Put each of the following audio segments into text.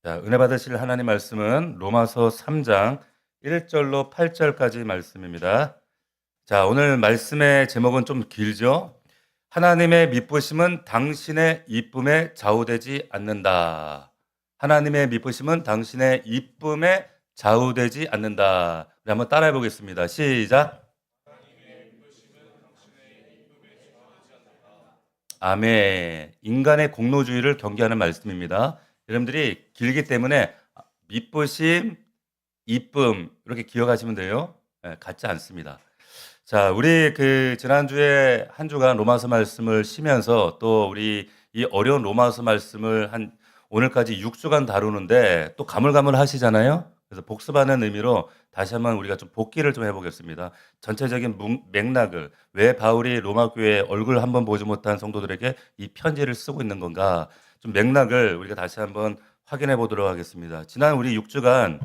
자, 은혜 받으실 하나님 말씀은 로마서 3장 1절로 8절까지 말씀입니다. 자, 오늘 말씀의 제목은 좀 길죠? 하나님의 미쁘심은 당신의 이쁨에 좌우되지 않는다. 하나님의 미쁘심은 당신의 이쁨에 좌우되지 않는다. 우리 한번 따라해 보겠습니다. 시작. 아멘. 인간의 공로주의를 경계하는 말씀입니다. 여러분들이 길기 때문에 미쁘심, 이쁨 이렇게 기억하시면 돼요. 예, 같지 않습니다. 자, 우리 지난주에 한 주간 로마서 말씀을 쉬면서 또 우리 이 어려운 로마서 말씀을 한 오늘까지 6주간 다루는데 또 가물가물하시잖아요. 그래서 복습하는 의미로 다시 한번 우리가 좀 복기를 좀 해보겠습니다. 전체적인 맥락을 왜 바울이 로마 교회에 얼굴 한번 보지 못한 성도들에게 이 편지를 쓰고 있는 건가 좀 맥락을 우리가 다시 한번 확인해 보도록 하겠습니다. 지난 우리 6주간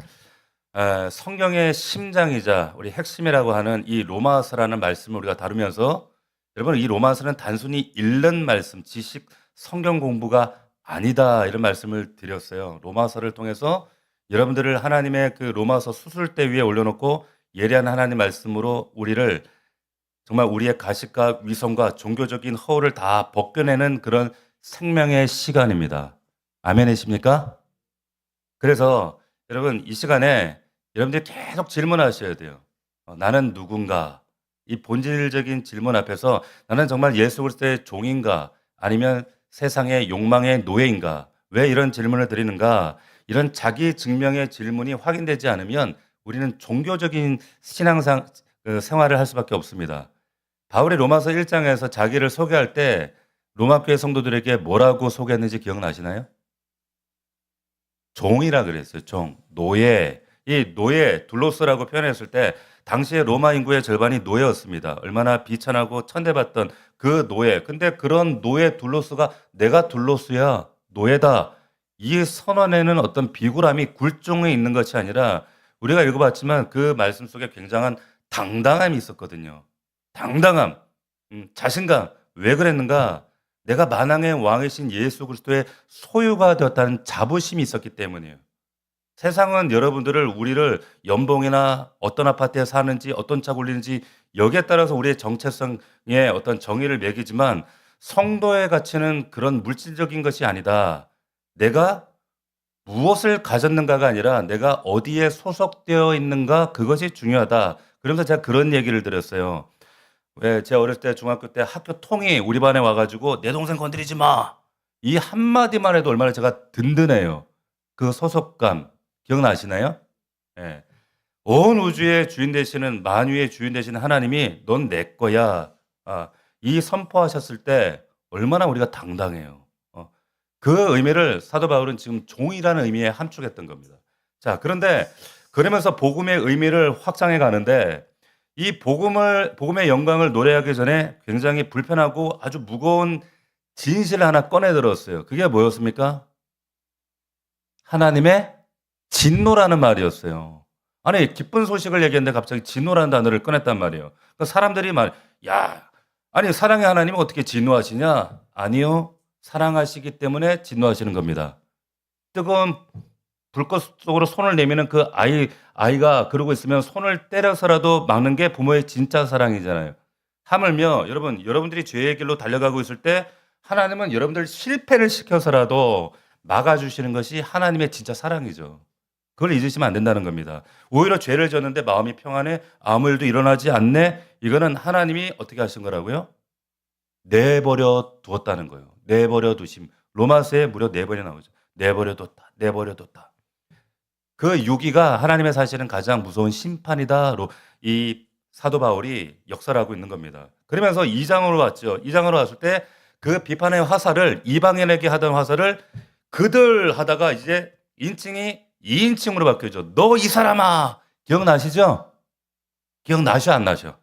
성경의 심장이자 우리 핵심이라고 하는 이 로마서라는 말씀을 우리가 다루면서 여러분 이 로마서는 단순히 읽는 말씀, 지식, 성경 공부가 아니다 이런 말씀을 드렸어요. 로마서를 통해서 여러분들을 하나님의 그 로마서 수술대 위에 올려놓고 예리한 하나님 말씀으로 우리를 정말 우리의 가식과 위선과 종교적인 허울을 다 벗겨내는 그런 생명의 시간입니다. 아멘이십니까? 그래서 여러분 이 시간에 여러분들이 계속 질문하셔야 돼요. 나는 누군가? 이 본질적인 질문 앞에서 나는 정말 예수 그리스도의 종인가? 아니면 세상의 욕망의 노예인가? 왜 이런 질문을 드리는가? 이런 자기 증명의 질문이 확인되지 않으면 우리는 종교적인 신앙상 생활을 할 수밖에 없습니다. 바울이 로마서 1장에서 자기를 소개할 때 로마 교회 성도들에게 뭐라고 소개했는지 기억나시나요? 종이라 그랬어요. 종, 노예. 이 노예, 둘로스라고 표현했을 때 당시에 로마 인구의 절반이 노예였습니다. 얼마나 비천하고 천대받던 그 노예. 근데 그런 노예 둘로스가 내가 둘로스야, 노예다. 이 선언에는 어떤 비굴함이 굴종에 있는 것이 아니라 우리가 읽어봤지만 그 말씀 속에 굉장한 당당함이 있었거든요. 당당함, 자신감. 왜 그랬는가? 내가 만왕의 왕이신 예수 그리스도의 소유가 되었다는 자부심이 있었기 때문이에요. 세상은 여러분들을 우리를 연봉이나 어떤 아파트에 사는지 어떤 차 굴리는지 여기에 따라서 우리의 정체성에 어떤 정의를 매기지만 성도의 가치는 그런 물질적인 것이 아니다. 내가 무엇을 가졌는가가 아니라 내가 어디에 소속되어 있는가 그것이 중요하다. 그러면서 제가 그런 얘기를 드렸어요. 왜 제가 어렸을 때 중학교 때 학교 통이 우리 반에 와 가지고 "내 동생 건드리지 마." 이 한마디만 해도 얼마나 제가 든든해요. 그 소속감 기억나시나요? 예. 온 우주의 주인 되시는 만유의 주인 되시는 하나님이 "넌 내 거야." 이 선포하셨을 때 얼마나 우리가 당당해요. 그 의미를 사도 바울은 지금 종이라는 의미에 함축했던 겁니다. 자, 그런데 그러면서 복음의 의미를 확장해 가는데 이 복음의 영광을 노래하기 전에 굉장히 불편하고 아주 무거운 진실을 하나 꺼내 들었어요. 그게 뭐였습니까? 하나님의 진노라는 말이었어요. 아니 기쁜 소식을 얘기했는데 갑자기 진노라는 단어를 꺼냈단 말이에요. 그 사람들이 "야, 아니 사랑의 하나님은 어떻게 진노하시냐?" 아니요. 사랑하시기 때문에 진노하시는 겁니다. 뜨거운 불꽃 속으로 손을 내미는 그 아이가 그러고 있으면 손을 때려서라도 막는 게 부모의 진짜 사랑이잖아요. 하물며 여러분들이 죄의 길로 달려가고 있을 때 하나님은 여러분들 실패를 시켜서라도 막아 주시는 것이 하나님의 진짜 사랑이죠. 그걸 잊으시면 안 된다는 겁니다. 오히려 죄를 졌는데 마음이 평안해 아무 일도 일어나지 않네. 이거는 하나님이 어떻게 하신 거라고요? 내버려 두었다는 거예요. 내버려 두심. 로마서에 무려 4 번이 나오죠. 내버려 뒀다. 내버려 뒀다. 그 유기가 하나님의 사실은 가장 무서운 심판이다로 이 사도 바울이 역사를 하고 있는 겁니다. 그러면서 2 장으로 왔죠. 2 장으로 왔을 때 그 비판의 화살을 이방인에게 하던 화살을 그들 하다가 이제 인칭이 2 인칭으로 바뀌죠. "너 이 사람아." 기억나시죠? 기억나셔 안 나셔?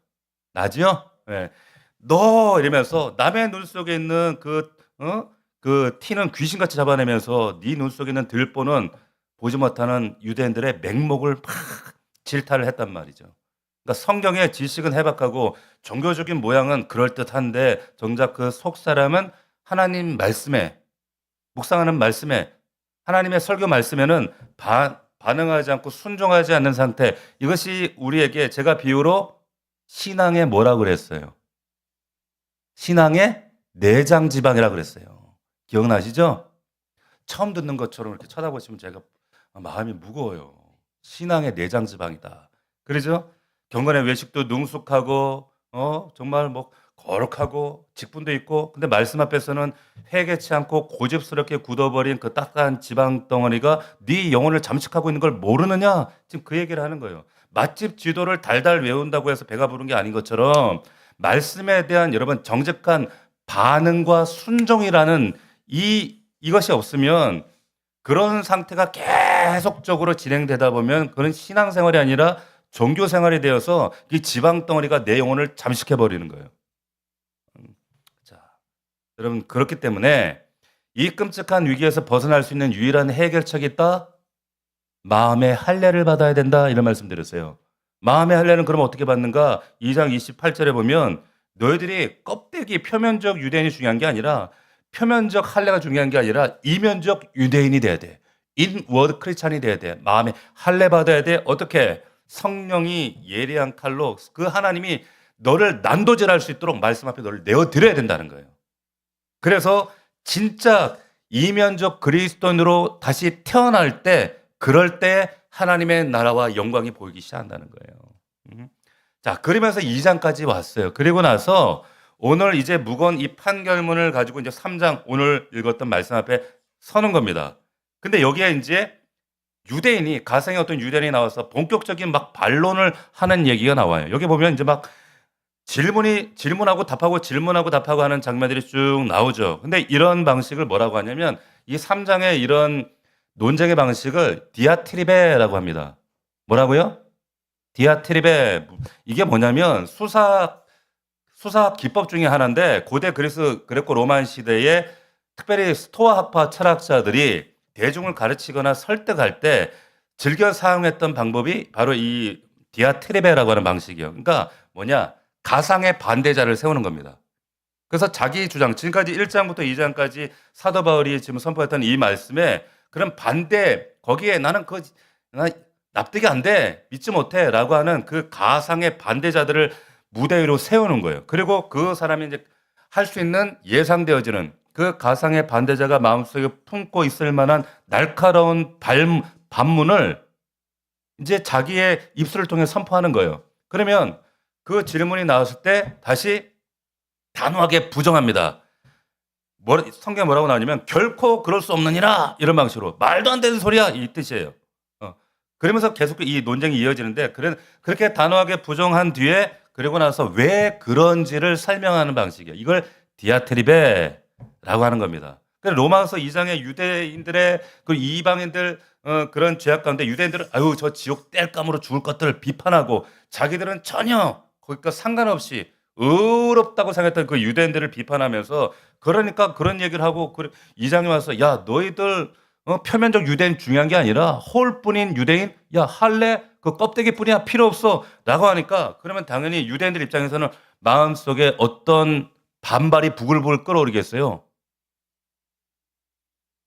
나지요? 예. "너." 이러면서 남의 눈 속에 있는 그 티는 귀신같이 잡아내면서 네 눈 속에 있는 들보는 보지 못하는 유대인들의 맹목을 막 질타를 했단 말이죠. 그러니까 성경의 지식은 해박하고 종교적인 모양은 그럴듯한데 정작 그 속사람은 하나님 말씀에 묵상하는 말씀에 하나님의 설교 말씀에는 반응하지 않고 순종하지 않는 상태. 이것이 우리에게 제가 비유로 신앙의 뭐라고 그랬어요? 신앙의 내장 지방이라고 그랬어요. 기억나시죠? 처음 듣는 것처럼 이렇게 쳐다보시면 제가 마음이 무거워요. 신앙의 내장 지방이다. 그러죠? 경건의 외식도 능숙하고 정말 뭐 거룩하고 직분도 있고, 근데 말씀 앞에서는 회개치 않고 고집스럽게 굳어버린 그 딱딱한 지방 덩어리가 네 영혼을 잠식하고 있는 걸 모르느냐? 지금 그 얘기를 하는 거예요. 맛집 지도를 달달 외운다고 해서 배가 부른 게 아닌 것처럼 말씀에 대한 여러분 정직한 반응과 순종이라는 이것이 없으면, 그런 상태가 계속적으로 진행되다 보면 그런 신앙생활이 아니라 종교생활이 되어서 이 지방 덩어리가 내 영혼을 잠식해 버리는 거예요. 자, 여러분, 그렇기 때문에 이 끔찍한 위기에서 벗어날 수 있는 유일한 해결책이 있다. 마음의 할례를 받아야 된다. 이런 말씀 드렸어요. 마음의 할례는 그럼 어떻게 받는가? 2장 28절에 보면 너희들이 껍데기 표면적 유대인이 중요한 게 아니라, 표면적 할례가 중요한 게 아니라 이면적 유대인이 돼야 돼. 인워드 크리스찬이 돼야 돼. 마음에 할례 받아야 돼. 어떻게? 성령이 예리한 칼로 그 하나님이 너를 난도질할 수 있도록 말씀 앞에 너를 내어드려야 된다는 거예요. 그래서 진짜 이면적 그리스도인으로 다시 태어날 때, 그럴 때 하나님의 나라와 영광이 보이기 시작한다는 거예요. 자, 그러면서 2장까지 왔어요. 그리고 나서 오늘 이제 무거운 이 판결문을 가지고 이제 3장, 오늘 읽었던 말씀 앞에 서는 겁니다. 근데 여기에 이제 유대인이, 가상의 어떤 유대인이 나와서 본격적인 막 반론을 하는 얘기가 나와요. 여기 보면 이제 막 질문하고 답하고 질문하고 답하고 하는 장면들이 쭉 나오죠. 근데 이런 방식을 뭐라고 하냐면, 이 3장의 이런 논쟁의 방식을 디아트리베라고 합니다. 뭐라고요? 디아트리베. 이게 뭐냐면 수사 기법 중에 하나인데, 고대 그레코 로만 시대에 특별히 스토아 학파 철학자들이 대중을 가르치거나 설득할 때 즐겨 사용했던 방법이 바로 이 디아트리베라고 하는 방식이에요. 그러니까 뭐냐? 가상의 반대자를 세우는 겁니다. 그래서 자기 주장, 지금까지 1장부터 2장까지 사도 바울이 지금 선포했던 이 말씀에 그런 반대, 거기에 나 납득이 안 돼, 믿지 못해 라고 하는 그 가상의 반대자들을 무대 위로 세우는 거예요. 그리고 그 사람이 이제 할 수 있는 예상되어지는 그 가상의 반대자가 마음속에 품고 있을 만한 날카로운 반문을 이제 자기의 입술을 통해 선포하는 거예요. 그러면 그 질문이 나왔을 때 다시 단호하게 부정합니다. 성경에 뭐라고 나오냐면 결코 그럴 수 없느니라, 이런 방식으로 말도 안 되는 소리야, 이 뜻이에요. 그러면서 계속 이 논쟁이 이어지는데, 그렇게 단호하게 부정한 뒤에 그리고 나서 왜 그런지를 설명하는 방식이에요. 이걸 디아트리베라고 하는 겁니다. 로마서 2장의 유대인들의 그 이방인들 그런 죄악 가운데 유대인들은 아유 저 지옥 땔감으로 죽을 것들을 비판하고, 자기들은 전혀 거기과 상관없이 의롭다고 생각했던 그 유대인들을 비판하면서, 그러니까 그런 얘기를 하고 2장에 와서 야 너희들 표면적 유대인 중요한 게 아니라 홀뿐인 유대인, 야 할례 그 껍데기뿐이야 필요 없어 라고 하니까, 그러면 당연히 유대인들 입장에서는 마음속에 어떤 반발이 부글부글 끓어오르겠어요.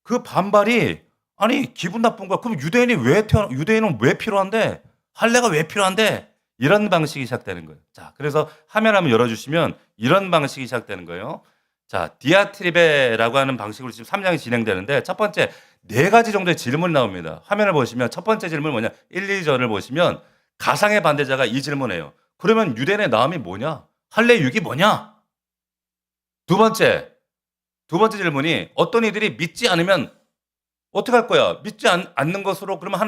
그 반발이, 아니 기분 나쁜 거야. 그럼 유대인은 왜 필요한데? 할례가 왜 필요한데? 이런 방식이 시작되는 거예요. 자, 그래서 화면 한번 열어주시면 이런 방식이 시작되는 거예요. 자, 디아트리베라고 하는 방식으로 지금 3장이 진행되는데, 첫 번째 4가지 정도의 질문이 나옵니다. 화면을 보시면 첫 번째 질문 뭐냐? 1, 2절을 보시면 가상의 반대자가 이 질문해요. 그러면 유대인의 나음이 뭐냐? 할례 육이 뭐냐? 두 번째 질문이 어떤 이들이 믿지 않으면 어떻게 할 거야? 믿지 않는 것으로 그러면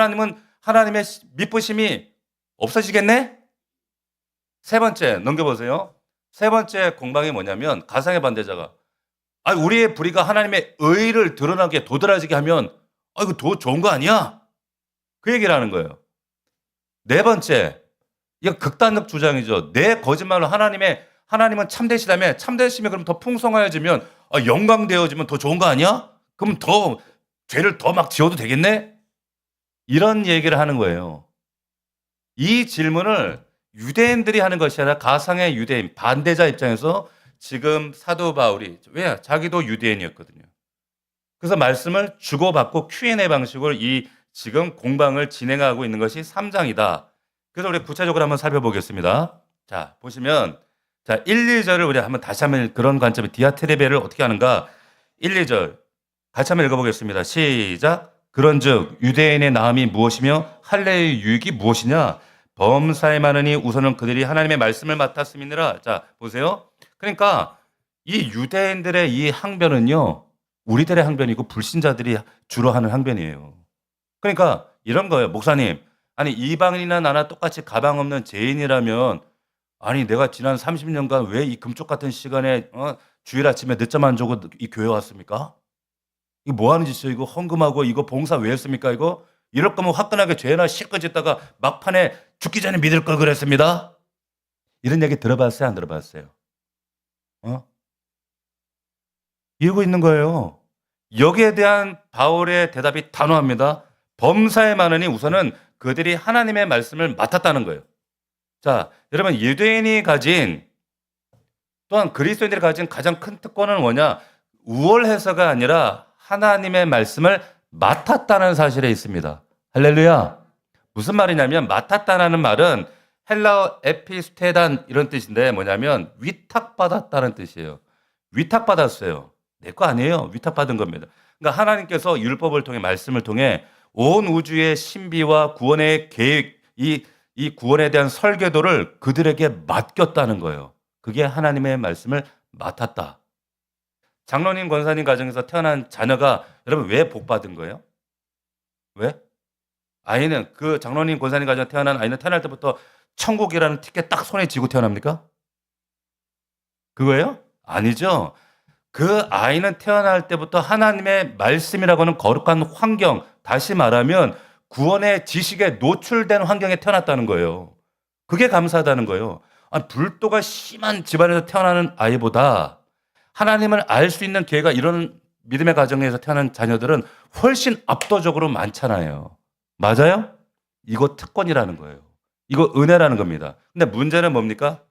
하나님의 믿부심이 없어지겠네? 세 번째 넘겨보세요. 세 번째 공방이 뭐냐면, 가상의 반대자가 우리의 불의가 하나님의 의를 드러나게 도드라지게 하면 이거 더 좋은 거 아니야? 그 얘기를 하는 거예요. 네 번째, 이거 극단적 주장이죠. 내 거짓말로 하나님은 참되시면 그럼 더 풍성하여지면 영광되어지면 더 좋은 거 아니야? 그럼 더 죄를 더 막 지어도 되겠네? 이런 얘기를 하는 거예요. 이 질문을 유대인들이 하는 것이 아니라 가상의 유대인 반대자 입장에서 지금 사도 바울이, 왜? 자기도 유대인이었거든요. 그래서 말씀을 주고받고 Q&A 방식으로 이 지금 공방을 진행하고 있는 것이 3장이다. 그래서 우리 구체적으로 한번 살펴보겠습니다. 자, 보시면 자, 1, 2절을 우리 한번 다시 한번 그런 관점에 디아트레베를 어떻게 하는가? 1, 2절 같이 한번 읽어보겠습니다. 시작. 그런즉 유대인의 나음이 무엇이며 할례의 유익이 무엇이냐? 범사에 많으니 우선은 그들이 하나님의 말씀을 맡았음이니라. 자, 보세요. 그러니까 이 유대인들의 이 항변은요. 우리들의 항변이고 불신자들이 주로 하는 항변이에요. 그러니까 이런 거예요. 목사님, 아니 이방인이나 나나 똑같이 가방 없는 죄인이라면 아니 내가 지난 30년간 왜 이 금쪽 같은 시간에 주일 아침에 늦잠 안 자고 이 교회 왔습니까? 이거 뭐 하는 짓이에요? 이거 헌금하고 이거 봉사 왜 했습니까? 이거 이럴 거면 화끈하게 죄나 실컷 짓다가 막판에 죽기 전에 믿을 걸 그랬습니다. 이런 얘기 들어봤어요? 안 들어봤어요? 이러고 있는 거예요. 여기에 대한 바울의 대답이 단호합니다. 범사에 많으니 우선은 그들이 하나님의 말씀을 맡았다는 거예요. 자, 여러분 유대인이 가진 또한 그리스도인들이 가진 가장 큰 특권은 뭐냐? 우월해서가 아니라 하나님의 말씀을 맡았다는 사실에 있습니다. 할렐루야. 무슨 말이냐면 맡았다는 말은 헬라어 에피스테단 이런 뜻인데 뭐냐면 위탁받았다는 뜻이에요. 위탁받았어요. 내 거 아니에요. 위탁받은 겁니다. 그러니까 하나님께서 율법을 통해 말씀을 통해 온 우주의 신비와 구원의 계획, 이 구원에 대한 설계도를 그들에게 맡겼다는 거예요. 그게 하나님의 말씀을 맡았다. 장로님, 권사님 가정에서 태어난 자녀가 여러분 왜 복받은 거예요? 왜? 아이는 그 장로님, 권사님 가정에 태어난 아이는 태어날 때부터 천국이라는 티켓 딱 손에 쥐고 태어납니까? 그거예요? 아니죠. 그 아이는 태어날 때부터 하나님의 말씀이라고 하는 거룩한 환경, 다시 말하면 구원의 지식에 노출된 환경에 태어났다는 거예요. 그게 감사하다는 거예요. 아니, 불도가 심한 집안에서 태어나는 아이보다 하나님을 알 수 있는 기회가 이런 믿음의 가정에서 태어난 자녀들은 훨씬 압도적으로 많잖아요. 맞아요? 이거 특권이라는 거예요. 이거 은혜라는 겁니다. 근데 문제는 뭡니까?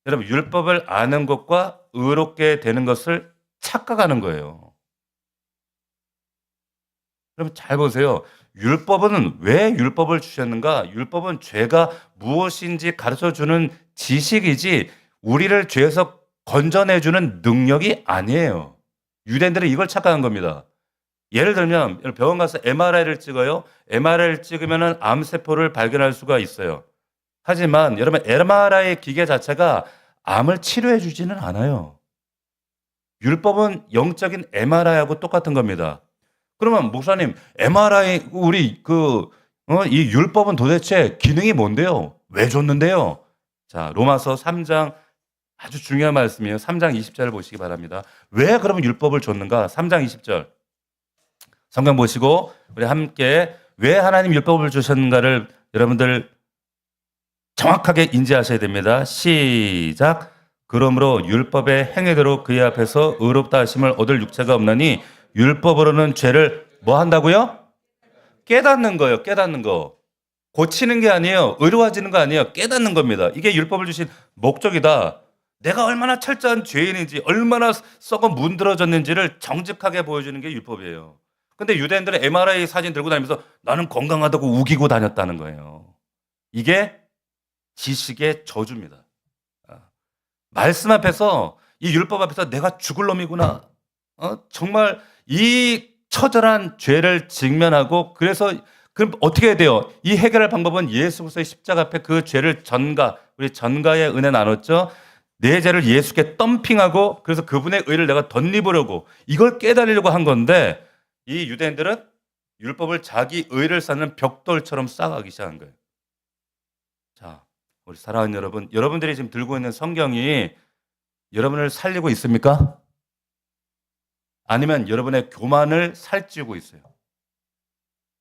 여러분 율법을 아는 것과 의롭게 되는 것을 착각하는 거예요. 여러분 잘 보세요. 율법은 왜 율법을 주셨는가? 율법은 죄가 무엇인지 가르쳐주는 지식이지 우리를 죄에서 건져내주는 능력이 아니에요. 유대인들은 이걸 착각한 겁니다. 예를 들면 병원 가서 MRI를 찍어요. MRI를 찍으면 암세포를 발견할 수가 있어요. 하지만 여러분 MRI 기계 자체가 암을 치료해 주지는 않아요. 율법은 영적인 MRI하고 똑같은 겁니다. 그러면 목사님 MRI 우리 이 율법은 도대체 기능이 뭔데요? 왜 줬는데요? 자, 로마서 3장 아주 중요한 말씀이에요. 3장 20절을 보시기 바랍니다. 왜 그러면 율법을 줬는가? 3장 20절. 성경 보시고 우리 함께 왜 하나님 율법을 주셨는가를 여러분들 정확하게 인지하셔야 됩니다. 시작. 그러므로 율법의 행위대로 그의 앞에서 의롭다 하심을 얻을 육체가 없나니 율법으로는 죄를 뭐 한다고요? 깨닫는 거예요. 깨닫는 거. 고치는 게 아니에요. 의로워지는 거 아니에요. 깨닫는 겁니다. 이게 율법을 주신 목적이다. 내가 얼마나 철저한 죄인인지 얼마나 썩어 문드러졌는지를 정직하게 보여주는 게 율법이에요. 근데 유대인들은 MRI 사진 들고 다니면서 나는 건강하다고 우기고 다녔다는 거예요. 이게 지식의 저주입니다. 말씀 앞에서 이 율법 앞에서 내가 죽을 놈이구나. 정말 이 처절한 죄를 직면하고 그래서 그럼 어떻게 해야 돼요? 이 해결할 방법은 예수 그리스도의 십자가 앞에 그 죄를 우리 전가의 은혜 나눴죠. 내 죄를 예수께 덤핑하고 그래서 그분의 의를 내가 덧입으려고 이걸 깨달으려고 한 건데 이 유대인들은 율법을 자기 의를 쌓는 벽돌처럼 쌓아가기 시작한 거예요. 자, 우리 사랑하는 여러분, 여러분들이 지금 들고 있는 성경이 여러분을 살리고 있습니까? 아니면 여러분의 교만을 살찌우고 있어요.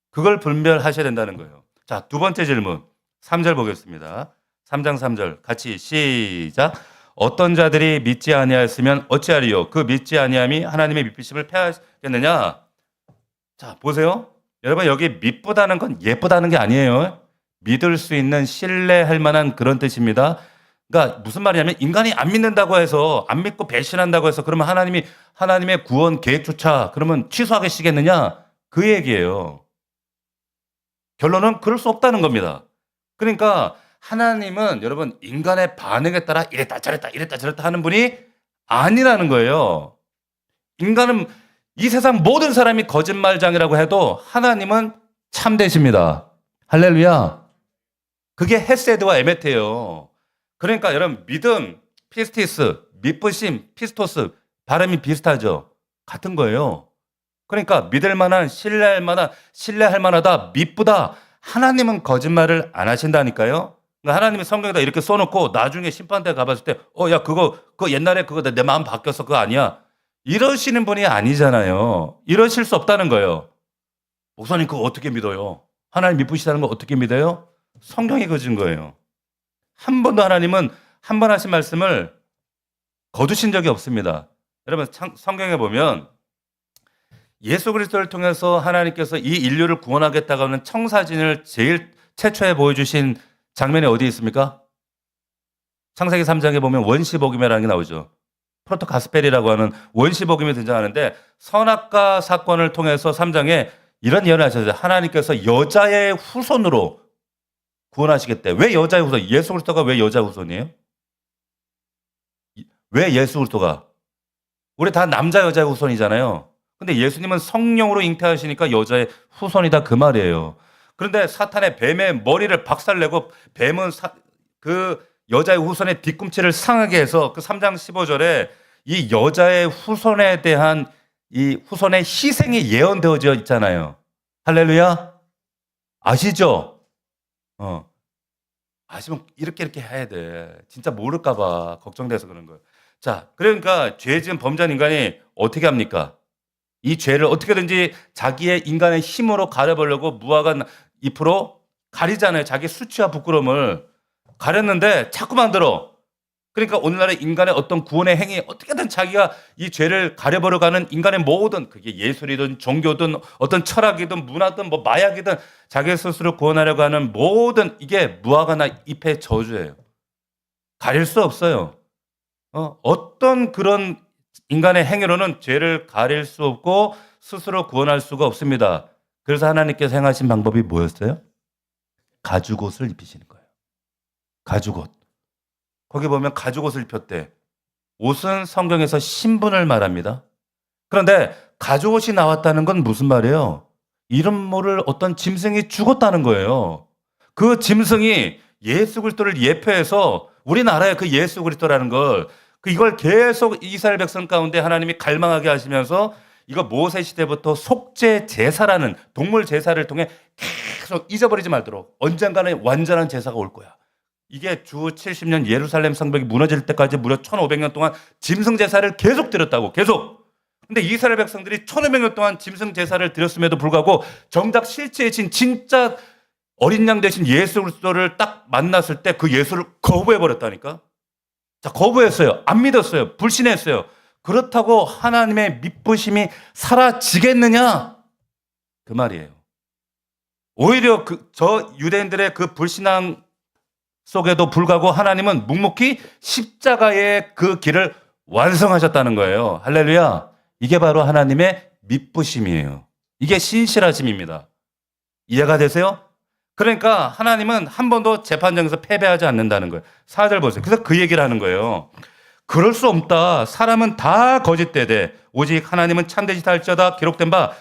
그걸 분별하셔야 된다는 거예요. 자, 두 번째 질문. 3절 보겠습니다. 3장 3절 같이 시작. 어떤 자들이 믿지 아니하였으면 어찌하리요? 그 믿지 아니함이 하나님의 믿으심을 폐하겠느냐? 자, 보세요. 여러분 여기 믿보다는 건 예쁘다는 게 아니에요. 믿을 수 있는 신뢰할 만한 그런 뜻입니다. 그러니까 무슨 말이냐면 인간이 안 믿는다고 해서 안 믿고 배신한다고 해서 그러면 하나님이 하나님의 구원 계획조차 그러면 취소하시겠느냐 그 얘기예요. 결론은 그럴 수 없다는 겁니다. 그러니까 하나님은 여러분 인간의 반응에 따라 이랬다 저랬다 이랬다 저랬다 하는 분이 아니라는 거예요. 인간은 이 세상 모든 사람이 거짓말장이라고 해도 하나님은 참되십니다. 할렐루야. 그게 헤세드와 에메테예요. 그러니까 여러분 믿음, 피스티스, 믿으심, 피스토스 발음이 비슷하죠. 같은 거예요. 그러니까 믿을 만한, 신뢰할 만하다, 믿보다 하나님은 거짓말을 안 하신다니까요. 그러니까 하나님이 성경에다 이렇게 써놓고 나중에 심판대 가봤을 때, 야, 그거 옛날에 그거 내 마음 바뀌었어. 그거 아니야. 이러시는 분이 아니잖아요. 이러실 수 없다는 거예요. 목사님, 그거 어떻게 믿어요? 하나님 믿으시다는 거 어떻게 믿어요? 성경이 거진 거예요. 한 번도 하나님은 한 번 하신 말씀을 거두신 적이 없습니다. 여러분, 성경에 보면 예수 그리스도를 통해서 하나님께서 이 인류를 구원하겠다고 하는 청사진을 제일 최초에 보여주신 장면이 어디 있습니까? 창세기 3장에 보면 원시복음이라는 게 나오죠. 프로토가스펠이라고 하는 원시복음이 등장하는데 선악과 사건을 통해서 3장에 이런 예언을 하셨어요. 하나님께서 여자의 후손으로 구원하시겠대. 왜 여자의 후손? 예수 그리스도가 왜 여자 후손이에요? 왜 예수 그리스도가? 우리 다 남자 여자의 후손이잖아요. 근데 예수님은 성령으로 잉태하시니까 여자의 후손이다 그 말이에요. 그런데 사탄의 뱀의 머리를 박살내고 뱀은 그 여자의 후손의 뒤꿈치를 상하게 해서 그 3장 15절에 이 여자의 후손에 대한 이 후손의 희생이 예언되어져 있잖아요. 할렐루야. 아시죠? 아시면 이렇게 해야 돼. 진짜 모를까 봐 걱정돼서 그런 거예요. 자, 그러니까 죄 지은 범죄한 인간이 어떻게 합니까? 이 죄를 어떻게든지 자기의 인간의 힘으로 가려보려고 무화과 잎으로 가리잖아요. 자기 수치와 부끄러움을 가렸는데 자꾸 만들어. 그러니까 오늘날의 인간의 어떤 구원의 행위 어떻게든 자기가 이 죄를 가려보려고 하는 인간의 모든 그게 예술이든 종교든 어떤 철학이든 문화든 뭐 마약이든 자기 스스로 구원하려고 하는 모든 이게 무화과나 잎의 저주예요. 가릴 수 없어요. 어떤 그런 인간의 행위로는 죄를 가릴 수 없고 스스로 구원할 수가 없습니다. 그래서 하나님께서 행하신 방법이 뭐였어요? 가죽옷을 입히시는 거예요. 가죽옷. 거기 보면 가죽옷을 입혔대. 옷은 성경에서 신분을 말합니다. 그런데 가죽옷이 나왔다는 건 무슨 말이에요? 이름 모를 어떤 짐승이 죽었다는 거예요. 그 짐승이 예수 그리스도를 예표해서 우리나라의 그 예수 그리스도라는 걸 이걸 계속 이스라엘 백성 가운데 하나님이 갈망하게 하시면서 이거 모세 시대부터 속죄 제사라는 동물 제사를 통해 계속 잊어버리지 말도록 언젠가는 완전한 제사가 올 거야. 이게 주 70년 예루살렘 성벽이 무너질 때까지 무려 1500년 동안 짐승 제사를 계속 드렸다고. 계속. 근데 이스라엘 백성들이 1500년 동안 짐승 제사를 드렸음에도 불구하고 정작 실체이신 진짜 어린 양 대신 예수 그리스도를 딱 만났을 때 그 예수를 거부해 버렸다니까. 자, 거부했어요. 안 믿었어요. 불신했어요. 그렇다고 하나님의 믿부심이 사라지겠느냐? 그 말이에요. 오히려 저 유대인들의 그 불신앙 속에도 불구하고 하나님은 묵묵히 십자가의 그 길을 완성하셨다는 거예요. 할렐루야. 이게 바로 하나님의 믿부심이에요. 이게 신실하심입니다. 이해가 되세요? 그러니까 하나님은 한 번도 재판장에서 패배하지 않는다는 거예요. 4절 보세요. 그래서 그 얘기를 하는 거예요. 그럴 수 없다. 사람은 다 거짓되되 오직 하나님은 참되시다 할지어다 기록된 바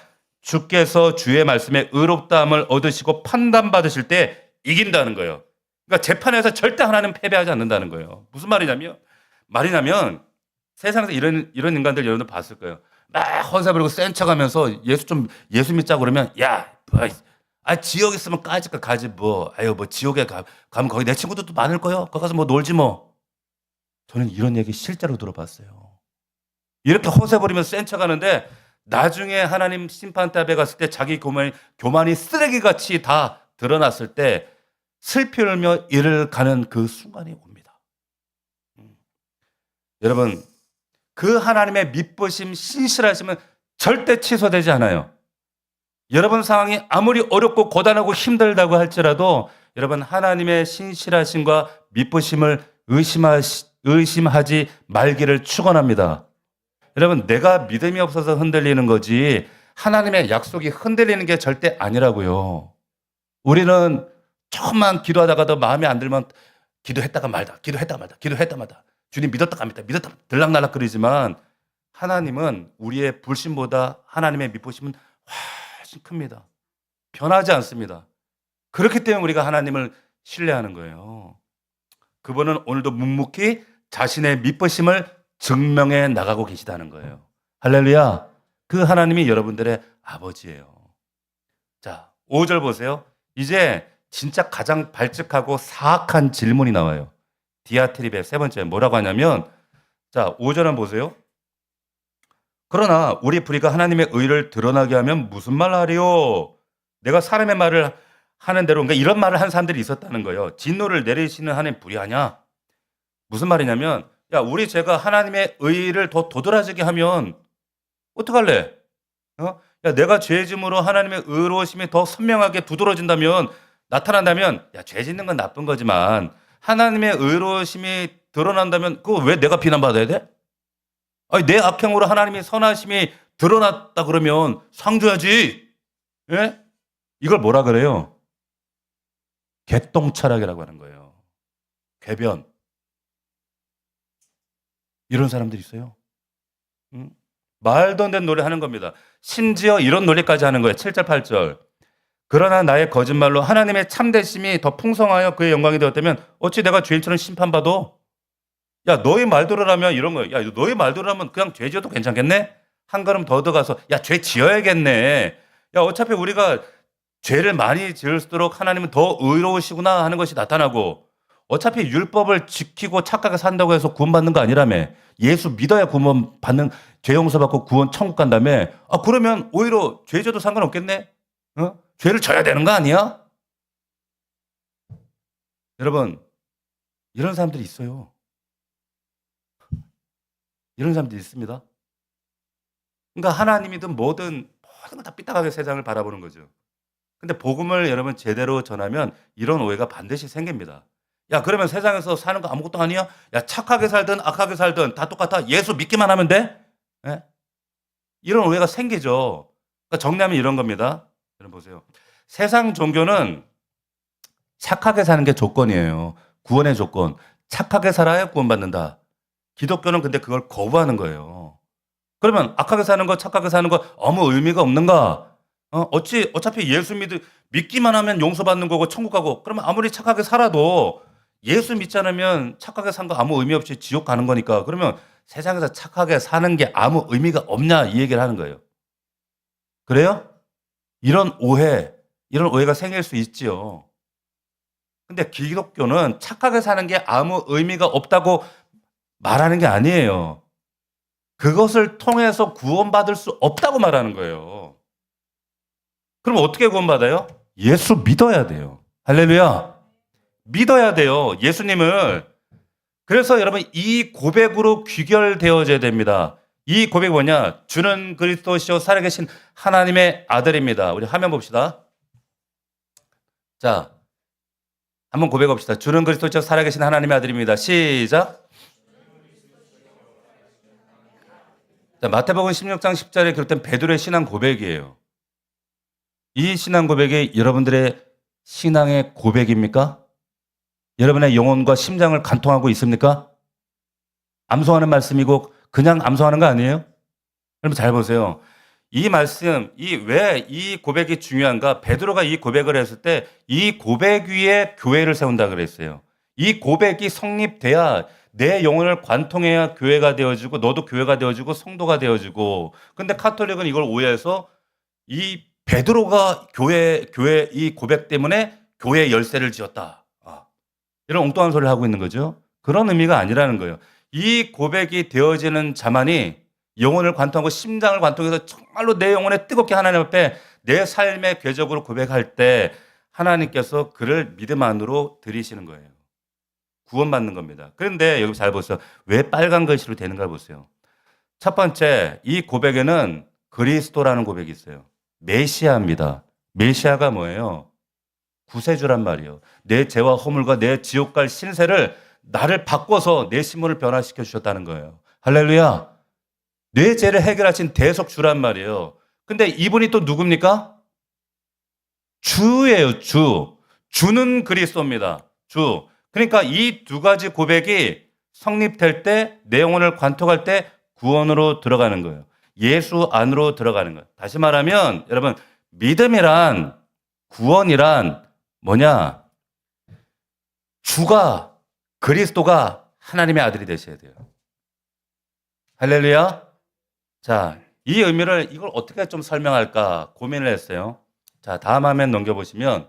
주께서 주의 말씀에 의롭다함을 얻으시고 판단받으실 때 이긴다는 거예요. 그러니까 재판에서 절대 하나님은 패배하지 않는다는 거예요. 무슨 말이냐면 세상에서 이런 인간들 여러분들 봤을 거예요. 막 헌사 부리고 센 척하면서 예수 믿자고 그러면 야, 지옥에 있으면 까짓거 가지 뭐. 뭐 지옥에 가면 거기 내 친구들도 많을 거요. 거기 가서 뭐 놀지 뭐. 저는 이런 얘기 실제로 들어봤어요. 이렇게 허세 부리면서 센 척하는데 나중에 하나님 심판대 앞에 갔을 때 자기 교만이 쓰레기같이 다 드러났을 때 슬피 울며 이를 가는 그 순간이 옵니다. 여러분, 그 하나님의 믿부심, 신실하심은 절대 취소되지 않아요. 여러분 상황이 아무리 어렵고 고단하고 힘들다고 할지라도 여러분 하나님의 신실하심과 믿부심을 의심하지 말기를 축원합니다. 여러분, 내가 믿음이 없어서 흔들리는 거지 하나님의 약속이 흔들리는 게 절대 아니라고요. 우리는 조금만 기도하다가도 마음에 안 들면 기도했다가 말다, 기도했다 말다. 주님 믿었다 믿었다 들락날락 거리지만 하나님은 우리의 불신보다 하나님의 믿으심은 훨씬 큽니다. 변하지 않습니다. 그렇기 때문에 우리가 하나님을 신뢰하는 거예요. 그분은 오늘도 묵묵히 자신의 믿으심을 증명해 나가고 계시다는 거예요. 할렐루야. 그 하나님이 여러분들의 아버지예요. 자, 5절 보세요. 이제 진짜 가장 발칙하고 사악한 질문이 나와요. 디아트립의 세 번째 뭐라고 하냐면, 자, 5절은 보세요. 그러나 우리 불의가 하나님의 의를 드러나게 하면 무슨 말 하리요? 내가 사람의 말을 하는 대로, 그러니까 이런 말을 한 사람들이 있었다는 거예요. 진노를 내리시는 하나님 불의하냐? 무슨 말이냐면, 야, 우리 죄가 하나님의 의를 더 도드라지게 하면 어떡할래? 야, 내가 죄 짐으로 하나님의 의로우심이 더 선명하게 두드러진다면, 나타난다면, 야, 죄 짓는 건 나쁜 거지만 하나님의 의로우심이 드러난다면 그거 왜 내가 비난받아야 돼? 아니, 내 악행으로 하나님의 선하심이 드러났다 그러면 상 줘야지. 예? 이걸 뭐라 그래요? 개똥철학이라고 하는 거예요. 궤변. 이런 사람들이 있어요. 말도 안 되는 노래 하는 겁니다. 심지어 이런 노래까지 하는 거예요. 7절 8절. 그러나 나의 거짓말로 하나님의 참되심이 더 풍성하여 그의 영광이 되었다면 어찌 내가 죄인처럼 심판받아? 야, 너희 말대로라면 이런 거예요. 야, 너희 말대로라면 그냥 죄 지어도 괜찮겠네? 한 걸음 더 들어가서 야, 죄 지어야겠네. 야, 어차피 우리가 죄를 많이 지을수록 하나님은 더 의로우시구나 하는 것이 나타나고, 어차피 율법을 지키고 착하게 산다고 해서 구원받는 거 아니라며. 예수 믿어야 구원받는, 죄 용서받고 구원 천국 간다며. 아, 그러면 오히려 죄 져도 상관없겠네? 죄를 져야 되는 거 아니야? 여러분, 이런 사람들이 있어요. 이런 사람들이 있습니다. 그러니까 하나님이든 뭐든 모든 걸 다 삐딱하게 세상을 바라보는 거죠. 근데 복음을 여러분 제대로 전하면 이런 오해가 반드시 생깁니다. 야, 그러면 세상에서 사는 거 아무것도 아니야? 야, 착하게 살든 악하게 살든 다 똑같아. 예수 믿기만 하면 돼? 예? 이런 오해가 생기죠. 그러니까 정리하면 이런 겁니다. 여러분 보세요. 세상 종교는 착하게 사는 게 조건이에요. 구원의 조건. 착하게 살아야 구원받는다. 기독교는 근데 그걸 거부하는 거예요. 그러면 악하게 사는 거, 착하게 사는 거 아무 의미가 없는가? 어차피 예수 믿기만 하면 용서받는 거고 천국 가고, 그러면 아무리 착하게 살아도 예수 믿지 않으면 착하게 산 거 아무 의미 없이 지옥 가는 거니까, 그러면 세상에서 착하게 사는 게 아무 의미가 없냐, 이 얘기를 하는 거예요. 그래요? 이런 오해가 생길 수 있지요. 근데 기독교는 착하게 사는 게 아무 의미가 없다고 말하는 게 아니에요. 그것을 통해서 구원받을 수 없다고 말하는 거예요. 그럼 어떻게 구원받아요? 예수 믿어야 돼요. 할렐루야. 믿어야 돼요. 예수님을. 그래서 여러분 이 고백으로 귀결되어져야 됩니다. 이 고백이 뭐냐? 주는 그리스도시요 살아계신 하나님의 아들입니다. 우리 화면 봅시다. 자, 한번 고백해 봅시다. 주는 그리스도시요 살아계신 하나님의 아들입니다. 시작. 자, 마태복음 16장 10절에 기록된 베드로의 신앙 고백이에요. 이 신앙 고백이 여러분들의 신앙의 고백입니까? 여러분의 영혼과 심장을 관통하고 있습니까? 암송하는 말씀이고 그냥 암송하는 거 아니에요? 여러분 잘 보세요. 이 말씀, 왜 이 고백이 중요한가? 베드로가 이 고백을 했을 때 이 고백 위에 교회를 세운다 그랬어요. 이 고백이 성립돼야 내 영혼을 관통해야 교회가 되어지고 너도 교회가 되어지고 성도가 되어지고. 근데 카톨릭은 이걸 오해해서 이 베드로가 교회 이 고백 때문에 교회 열쇠를 지었다. 이런 엉뚱한 소리를 하고 있는 거죠. 그런 의미가 아니라는 거예요. 이 고백이 되어지는 자만이 영혼을 관통하고 심장을 관통해서 정말로 내 영혼에 뜨겁게 하나님 앞에 내 삶의 궤적으로 고백할 때 하나님께서 그를 믿음 안으로 들이시는 거예요. 구원받는 겁니다. 그런데 여기 잘 보세요. 왜 빨간 글씨로 되는가 보세요. 첫 번째, 이 고백에는 그리스도라는 고백이 있어요. 메시아입니다. 메시아가 뭐예요? 구세주란 말이에요. 내 죄와 허물과 내 지옥 갈 신세를 나를 바꿔서 내 신분을 변화시켜 주셨다는 거예요. 할렐루야. 내 죄를 해결하신 대속주란 말이에요. 근데 이분이 또 누굽니까? 주예요, 주. 주는 그리스도입니다. 주. 그러니까 이 두 가지 고백이 성립될 때, 내 영혼을 관통할 때 구원으로 들어가는 거예요. 예수 안으로 들어가는 거예요. 다시 말하면 여러분, 믿음이란, 구원이란 뭐냐? 주가, 그리스도가 하나님의 아들이 되셔야 돼요. 할렐루야. 자, 이 의미를 이걸 어떻게 좀 설명할까 고민을 했어요. 자, 다음 화면 넘겨보시면,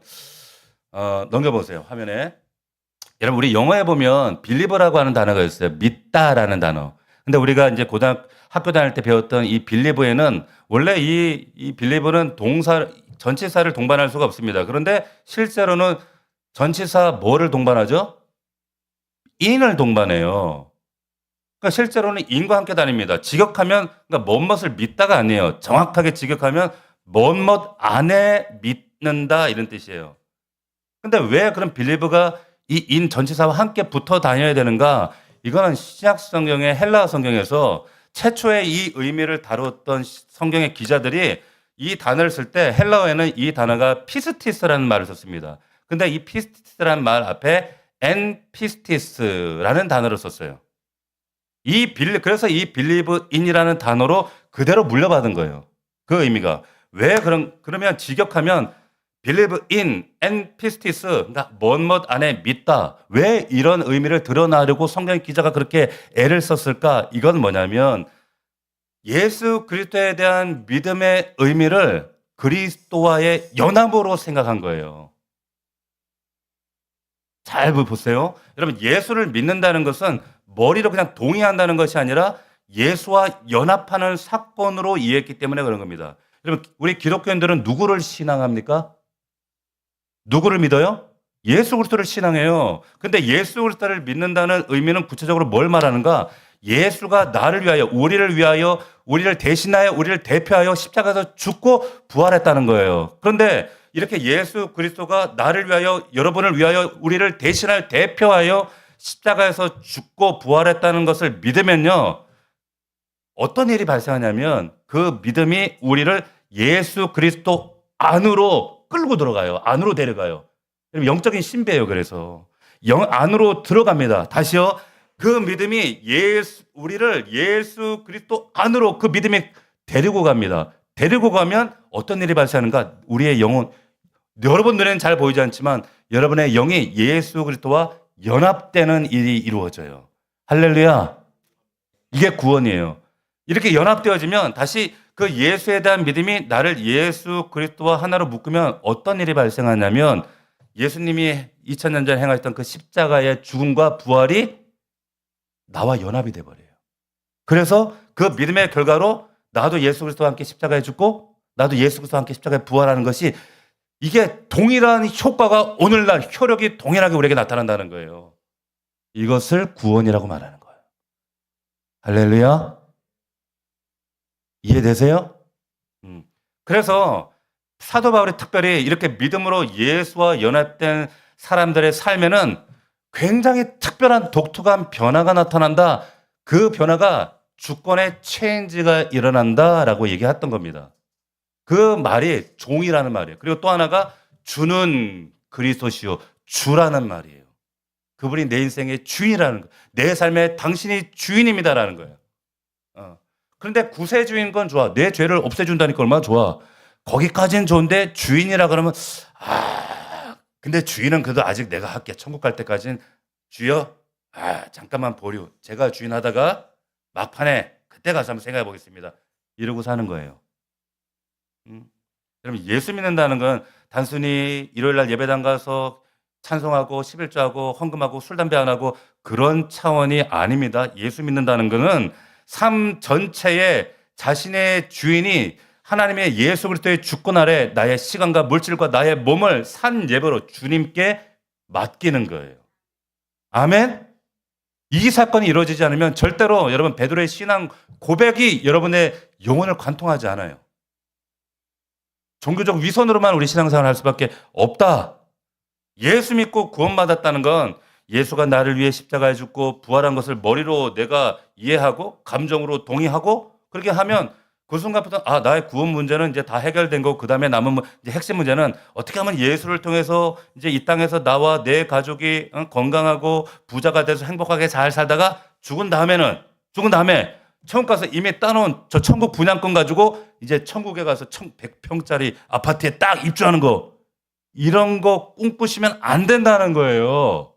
넘겨보세요. 화면에. 여러분, 우리 영어에 보면 believe라고 하는 단어가 있어요. 믿다라는 단어. 근데 우리가 이제 학교 다닐 때 배웠던 이 believe에는 원래 이 believe는 전치사를 동반할 수가 없습니다. 그런데 실제로는 전치사 뭐를 동반하죠? in을 동반해요. 그러니까 실제로는 in과 함께 다닙니다. 직역하면, 그러니까 뭐뭇을 믿다가 아니에요. 정확하게 직역하면 뭐뭇 안에 믿는다 이런 뜻이에요. 근데 왜 그런 believe가 이 in 전치사와 함께 붙어 다녀야 되는가? 이거는 신약 성경의 헬라어 성경에서 최초의 이 의미를 다뤘던 성경의 기자들이 이 단어를 쓸 때 헬라어에는 이 단어가 피스티스라는 말을 썼습니다. 근데 이 피스티스라는 말 앞에 엔피스티스라는 단어를 썼어요. 그래서 이 believe in이라는 단어로 그대로 물려받은 거예요. 그 의미가. 왜 그러면 직역하면 believe in and pistis, 그러니까 뭐뭇 안에 믿다. 왜 이런 의미를 드러나려고 성경 기자가 그렇게 애를 썼을까? 이건 뭐냐면 예수 그리스도에 대한 믿음의 의미를 그리스도와의 연합으로 생각한 거예요. 잘 보세요. 여러분, 예수를 믿는다는 것은 머리로 그냥 동의한다는 것이 아니라 예수와 연합하는 사건으로 이해했기 때문에 그런 겁니다. 여러분, 우리 기독교인들은 누구를 신앙합니까? 누구를 믿어요? 예수 그리스도를 신앙해요. 근데 예수 그리스도를 믿는다는 의미는 구체적으로 뭘 말하는가? 예수가 나를 위하여, 우리를 대신하여, 우리를 대표하여 십자가에서 죽고 부활했다는 거예요. 그런데 이렇게 예수 그리스도가 나를 위하여, 여러분을 위하여, 우리를 대신하여, 대표하여 십자가에서 죽고 부활했다는 것을 믿으면요, 어떤 일이 발생하냐면 그 믿음이 우리를 예수 그리스도 안으로 끌고 들어가요. 안으로 데려가요. 영적인 신비예요. 그래서 안으로 들어갑니다. 다시요. 그 믿음이 우리를 예수 그리스도 안으로 그 믿음이 데리고 갑니다. 데리고 가면 어떤 일이 발생하는가? 우리의 영혼, 여러분 눈에는 잘 보이지 않지만 여러분의 영이 예수 그리스도와 연합되는 일이 이루어져요. 할렐루야. 이게 구원이에요. 이렇게 연합되어지면 다시 그 예수에 대한 믿음이 나를 예수 그리스도와 하나로 묶으면 어떤 일이 발생하냐면 예수님이 2000년 전에 행하셨던 그 십자가의 죽음과 부활이 나와 연합이 돼버려요. 그래서 그 믿음의 결과로 나도 예수 그리스도와 함께 십자가에 죽고 나도 예수 그리스도와 함께 십자가에 부활하는 것이, 이게 동일한 효과가 오늘날 효력이 동일하게 우리에게 나타난다는 거예요. 이것을 구원이라고 말하는 거예요. 할렐루야. 이해되세요? 그래서 사도 바울이 특별히 이렇게 믿음으로 예수와 연합된 사람들의 삶에는 굉장히 특별한 독특한 변화가 나타난다. 그 변화가 주권의 체인지가 일어난다라고 얘기했던 겁니다. 그 말이 종이라는 말이에요. 그리고 또 하나가 주는 그리스도시요, 주라는 말이에요. 그분이 내 인생의 주인이라는 거예요. 내 삶의 당신이 주인입니다라는 거예요. 그런데 구세주인 건 좋아. 내 죄를 없애준다니까 얼마나 좋아. 거기까지는 좋은데 주인이라 그러면 근데 주인은 그래도 아직 내가 할게. 천국 갈 때까지는 주여 잠깐만 보류. 제가 주인하다가 막판에 그때 가서 한번 생각해 보겠습니다. 이러고 사는 거예요. 여러분, 예수 믿는다는 건 단순히 일요일날 예배당 가서 찬송하고 11조하고 헌금하고 술 담배 안 하고 그런 차원이 아닙니다. 예수 믿는다는 것은 삶 전체에 자신의 주인이 하나님의 예수 그리스도의 주권 아래 나의 시간과 물질과 나의 몸을 산 예배로 주님께 맡기는 거예요. 아멘. 이 사건이 이루어지지 않으면 절대로 여러분 베드로의 신앙 고백이 여러분의 영혼을 관통하지 않아요. 종교적 위선으로만 우리 신앙생활을 할 수밖에 없다. 예수 믿고 구원받았다는 건 예수가 나를 위해 십자가에 죽고 부활한 것을 머리로 내가 이해하고 감정으로 동의하고 그렇게 하면 그 순간부터 나의 구원 문제는 이제 다 해결된 거고 그다음에 남은 이제 핵심 문제는 어떻게 하면 예수를 통해서 이제 이 땅에서 나와 내 가족이 건강하고 부자가 돼서 행복하게 잘 살다가 죽은 다음에 천국 가서 이미 따놓은 저 천국 분양권 가지고 이제 천국에 가서 100평짜리 아파트에 딱 입주하는 거, 이런 거 꿈꾸시면 안 된다는 거예요.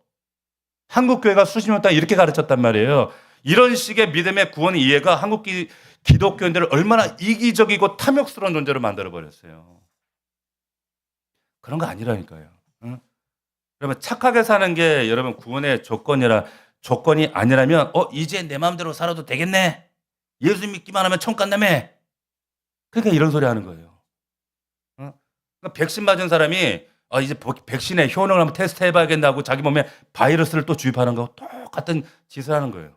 한국 교회가 수십 년 동안 이렇게 가르쳤단 말이에요. 이런 식의 믿음의 구원 이해가 한국 기독교인들을 얼마나 이기적이고 탐욕스러운 존재로 만들어버렸어요. 그런 거 아니라니까요. 응? 그러면 착하게 사는 게 여러분 구원의 조건이 아니라면 이제 내 마음대로 살아도 되겠네. 예수 믿기만 하면 천국 간다며. 그러니까 이런 소리 하는 거예요. 응? 그러니까 백신 맞은 사람이 이제 백신의 효능을 한번 테스트 해봐야겠다고 자기 몸에 바이러스를 또 주입하는 거 똑같은 짓을 하는 거예요.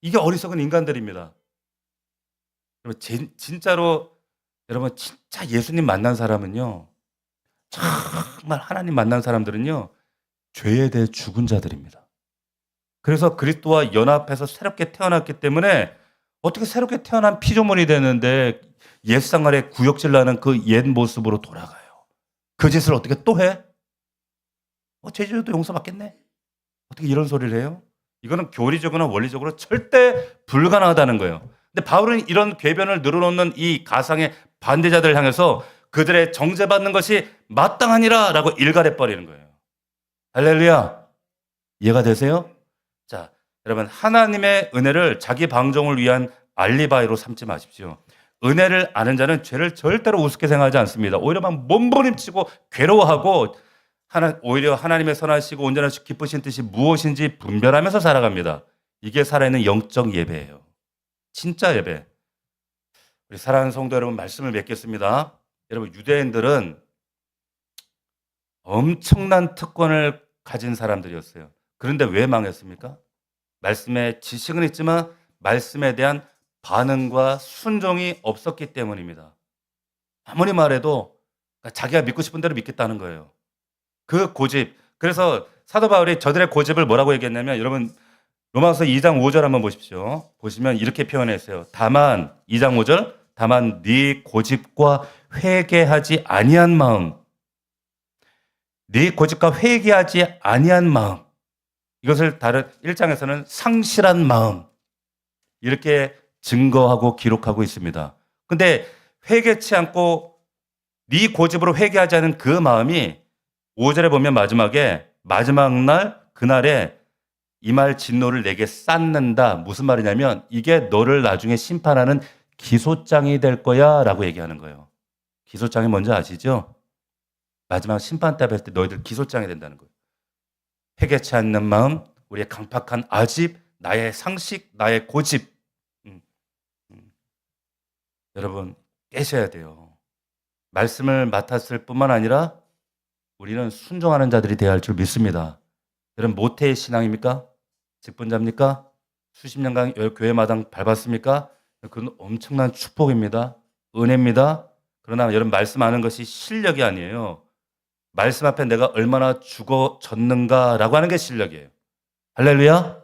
이게 어리석은 인간들입니다. 여러분 진짜로 여러분 진짜 예수님 만난 사람은요, 정말 하나님 만난 사람들은요, 죄에 대해 죽은 자들입니다. 그래서 그리스도와 연합해서 새롭게 태어났기 때문에 어떻게 새롭게 태어난 피조물이 되는데 옛생활에 구역질 나는 그 옛 모습으로 돌아가요. 그 짓을 어떻게 또 해? 죄지어도 용서받겠네? 어떻게 이런 소리를 해요? 이거는 교리적으로나 원리적으로 절대 불가능하다는 거예요. 근데 바울은 이런 궤변을 늘어놓는 이 가상의 반대자들을 향해서 그들의 정죄받는 것이 마땅하니라 라고 일갈해버리는 거예요. 할렐루야. 이해가 되세요? 자, 여러분 하나님의 은혜를 자기 방종을 위한 알리바이로 삼지 마십시오. 은혜를 아는 자는 죄를 절대로 우습게 생각하지 않습니다. 오히려 막 몸부림치고 괴로워하고 오히려 하나님의 선하시고 온전하시고 기쁘신 뜻이 무엇인지 분별하면서 살아갑니다. 이게 살아있는 영적 예배예요. 진짜 예배. 우리 사랑하는 성도 여러분, 말씀을 맺겠습니다. 여러분 유대인들은 엄청난 특권을 가진 사람들이었어요. 그런데 왜 망했습니까? 말씀에 지식은 있지만 말씀에 대한 반응과 순종이 없었기 때문입니다. 아무리 말해도 자기가 믿고 싶은 대로 믿겠다는 거예요. 그 고집. 그래서 사도 바울이 저들의 고집을 뭐라고 얘기했냐면, 여러분 로마서 2장 5절 한번 보십시오. 보시면 이렇게 표현했어요. 다만 2장 5절, 다만 네 고집과 회개하지 아니한 마음, 네 고집과 회개하지 아니한 마음, 이것을 다른 1장에서는 상실한 마음, 이렇게 증거하고 기록하고 있습니다. 근데 회개치 않고 네 고집으로 회개하지 않은 그 마음이 5절에 보면 마지막 날 그날에 이 말 진노를 내게 쌓는다. 무슨 말이냐면 이게 너를 나중에 심판하는 기소장이 될 거야 라고 얘기하는 거예요. 기소장이 뭔지 아시죠? 마지막 심판 때 뵐 때 너희들 기소장이 된다는 거예요. 회개치 않는 마음, 우리의 강팍한 아집, 나의 상식, 나의 고집. 여러분 깨셔야 돼요. 말씀을 맡았을 뿐만 아니라 우리는 순종하는 자들이 되어야 할 줄 믿습니다. 여러분 모태의 신앙입니까? 직분자입니까? 수십 년간 교회 마당 밟았습니까? 그건 엄청난 축복입니다. 은혜입니다. 그러나 여러분 말씀 아는 것이 실력이 아니에요. 말씀 앞에 내가 얼마나 죽어졌는가라고 하는 게 실력이에요. 할렐루야.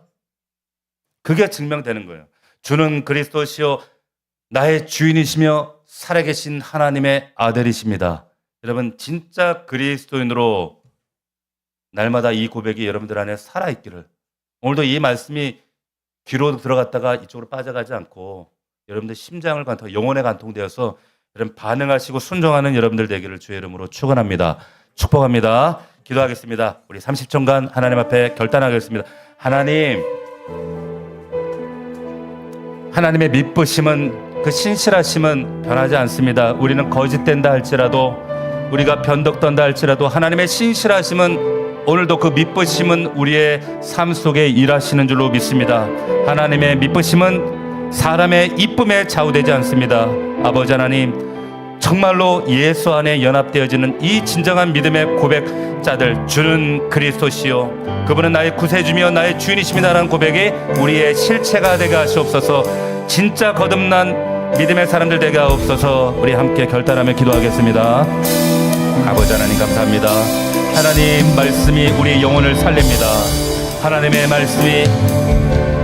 그게 증명되는 거예요. 주는 그리스도시요 나의 주인이시며 살아계신 하나님의 아들이십니다. 여러분 진짜 그리스도인으로 날마다 이 고백이 여러분들 안에 살아있기를, 오늘도 이 말씀이 귀로 들어갔다가 이쪽으로 빠져가지 않고 여러분들 심장을 관통, 영혼에 관통되어서 여러분 반응하시고 순종하는 여러분들 되기를 주의 이름으로 축원합니다. 축복합니다. 기도하겠습니다. 우리 30초간 하나님 앞에 결단하겠습니다. 하나님의 미쁘심은, 그 신실하심은 변하지 않습니다. 우리는 거짓된다 할지라도, 우리가 변덕된다 할지라도 하나님의 신실하심은, 오늘도 그 미쁘심은 우리의 삶 속에 일하시는 줄로 믿습니다. 하나님의 미쁘심은 사람의 이쁨에 좌우되지 않습니다. 아버지 하나님, 정말로 예수 안에 연합되어지는 이 진정한 믿음의 고백자들, 주는 그리스도시요 그분은 나의 구세주며 나의 주인이십니다라는 고백이 우리의 실체가 되게 하시옵소서. 진짜 거듭난 믿음의 사람들 되게 하옵소서. 우리 함께 결단하며 기도하겠습니다. 아버지 하나님 감사합니다. 하나님 말씀이 우리의 영혼을 살립니다. 하나님의 말씀이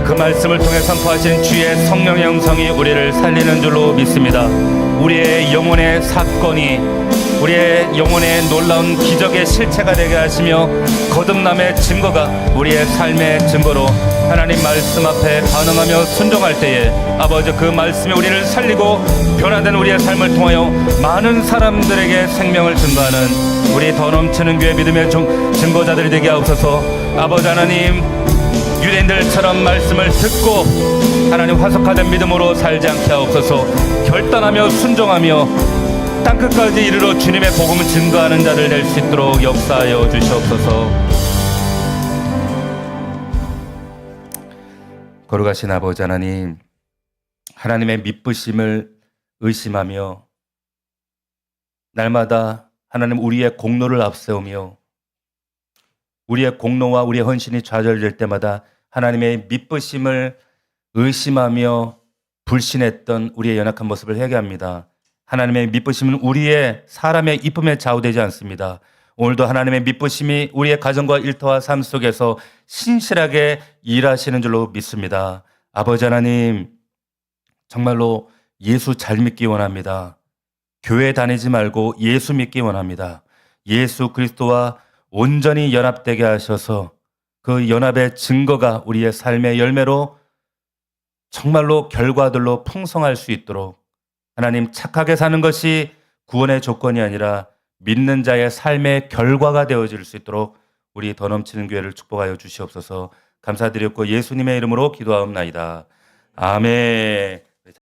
그 말씀을 통해 선포하신 주의 성령의 영성이 우리를 살리는 줄로 믿습니다. 우리의 영혼의 사건이 우리의 영혼의 놀라운 기적의 실체가 되게 하시며 거듭남의 증거가 우리의 삶의 증거로 하나님 말씀 앞에 반응하며 순종할 때에 아버지 그 말씀이 우리를 살리고 변화된 우리의 삶을 통하여 많은 사람들에게 생명을 증거하는 우리 더 넘치는 교회 믿음의 증거자들이 되게 하옵소서. 아버지 하나님, 유대인들처럼 말씀을 듣고 하나님 화석화된 믿음으로 살지 않게 하옵소서. 결단하며 순종하며 땅끝까지 이르러 주님의 복음을 증거하는 자를 될 수 있도록 역사하여 주시옵소서. 거룩하신 아버지 하나님, 하나님의 미쁘심을 의심하며 날마다 하나님 우리의 공로를 앞세우며 우리의 공로와 우리의 헌신이 좌절될 때마다 하나님의 미쁘심을 의심하며 불신했던 우리의 연약한 모습을 회개합니다. 하나님의 미쁘심은 우리의 사람의 이쁨에 좌우되지 않습니다. 오늘도 하나님의 미쁘심이 우리의 가정과 일터와 삶 속에서 신실하게 일하시는 줄로 믿습니다. 아버지 하나님, 정말로 예수 잘 믿기 원합니다. 교회 다니지 말고 예수 믿기 원합니다. 예수 그리스도와 온전히 연합되게 하셔서 그 연합의 증거가 우리의 삶의 열매로 정말로 결과들로 풍성할 수 있도록 하나님, 착하게 사는 것이 구원의 조건이 아니라 믿는 자의 삶의 결과가 되어질 수 있도록 우리 더 넘치는 교회를 축복하여 주시옵소서. 감사드렸고 예수님의 이름으로 기도하옵나이다. 아멘.